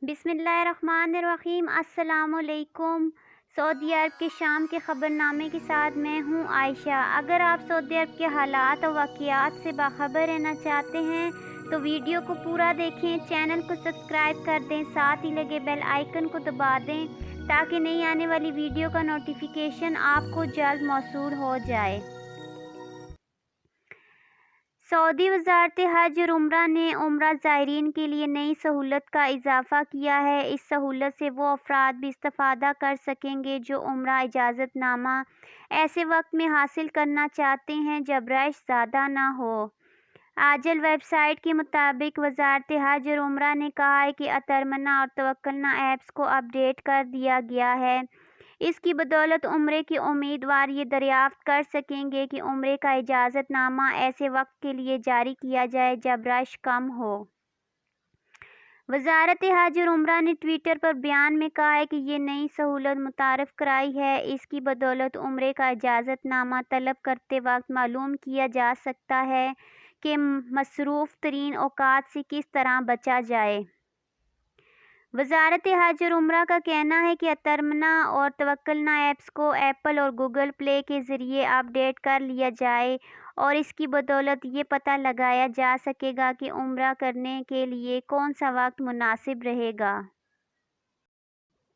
بسم اللہ الرحمن الرحیم۔ السلام علیکم۔ سعودی عرب کے شام کے خبرنامے کے ساتھ میں ہوں عائشہ۔ اگر آپ سعودی عرب کے حالات اور واقعات سے باخبر رہنا چاہتے ہیں تو ویڈیو کو پورا دیکھیں، چینل کو سبسکرائب کر دیں، ساتھ ہی لگے بیل آئیکن کو دبا دیں تاکہ نئی آنے والی ویڈیو کا نوٹیفیکیشن آپ کو جلد موصول ہو جائے۔ سعودی وزارت حج اور عمرہ نے عمرہ زائرین کے لیے نئی سہولت کا اضافہ کیا ہے۔ اس سہولت سے وہ افراد بھی استفادہ کر سکیں گے جو عمرہ اجازت نامہ ایسے وقت میں حاصل کرنا چاہتے ہیں جب رش زیادہ نہ ہو۔ عاجل ویب سائٹ کے مطابق وزارت حج اور عمرہ نے کہا ہے کہ اترمنا اور توکلنا ایپس کو اپ ڈیٹ کر دیا گیا ہے۔ اس کی بدولت عمرے کے امیدوار یہ دریافت کر سکیں گے کہ عمرے کا اجازت نامہ ایسے وقت کے لیے جاری کیا جائے جب رش کم ہو۔ وزارت حج اور عمرہ نے ٹویٹر پر بیان میں کہا ہے کہ یہ نئی سہولت متعارف کرائی ہے۔ اس کی بدولت عمرے کا اجازت نامہ طلب کرتے وقت معلوم کیا جا سکتا ہے کہ مصروف ترین اوقات سے کس طرح بچا جائے۔ وزارت حج اور عمرہ کا کہنا ہے کہ اترمنا اور توکلنا ایپس کو ایپل اور گوگل پلے کے ذریعے اپ ڈیٹ کر لیا جائے اور اس کی بدولت یہ پتہ لگایا جا سکے گا کہ عمرہ کرنے کے لیے کون سا وقت مناسب رہے گا۔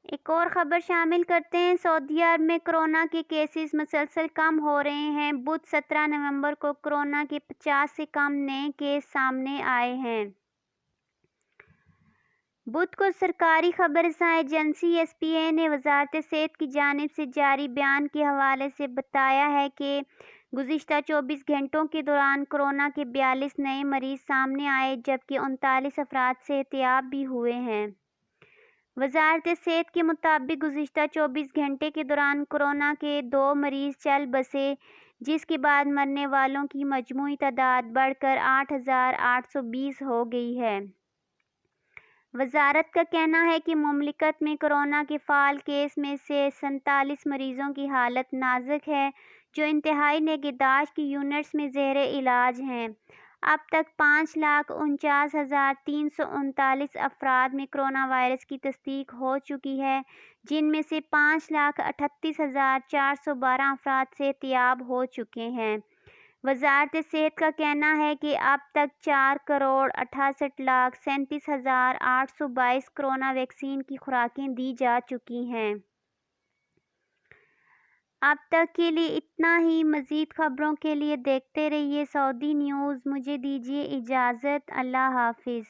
ایک اور خبر شامل کرتے ہیں۔ سعودی عرب میں کرونا کے کیسز مسلسل کم ہو رہے ہیں۔ بدھ 17 نومبر کو کرونا کے 50 سے کم نئے کیس سامنے آئے ہیں۔ بدھ کو سرکاری خبر رساں ایجنسی ایس پی اے نے وزارت صحت کی جانب سے جاری بیان کے حوالے سے بتایا ہے کہ گزشتہ 24 گھنٹوں کے دوران کرونا کے 42 نئے مریض سامنے آئے جبکہ 39 افراد صحت یاب بھی ہوئے ہیں۔ وزارت صحت کے مطابق گزشتہ 24 گھنٹے کے دوران کرونا کے 2 مریض چل بسے جس کے بعد مرنے والوں کی مجموعی تعداد بڑھ کر 8,820 ہو گئی ہے۔ وزارت کا کہنا ہے کہ مملکت میں کرونا کے فعال کیس میں سے 47 مریضوں کی حالت نازک ہے جو انتہائی نگہداشت کی یونٹس میں زیر علاج ہیں۔ اب تک 5,49,339 افراد میں کرونا وائرس کی تصدیق ہو چکی ہے جن میں سے 5,38,412 افراد صحت یاب ہو چکے ہیں۔ وزارت صحت کا کہنا ہے کہ اب تک 4,68,37,822 کرونا ویکسین کی خوراکیں دی جا چکی ہیں۔ اب تک کے لیے اتنا ہی۔ مزید خبروں کے لیے دیکھتے رہیے سعودی نیوز۔ مجھے دیجیے اجازت۔ اللہ حافظ۔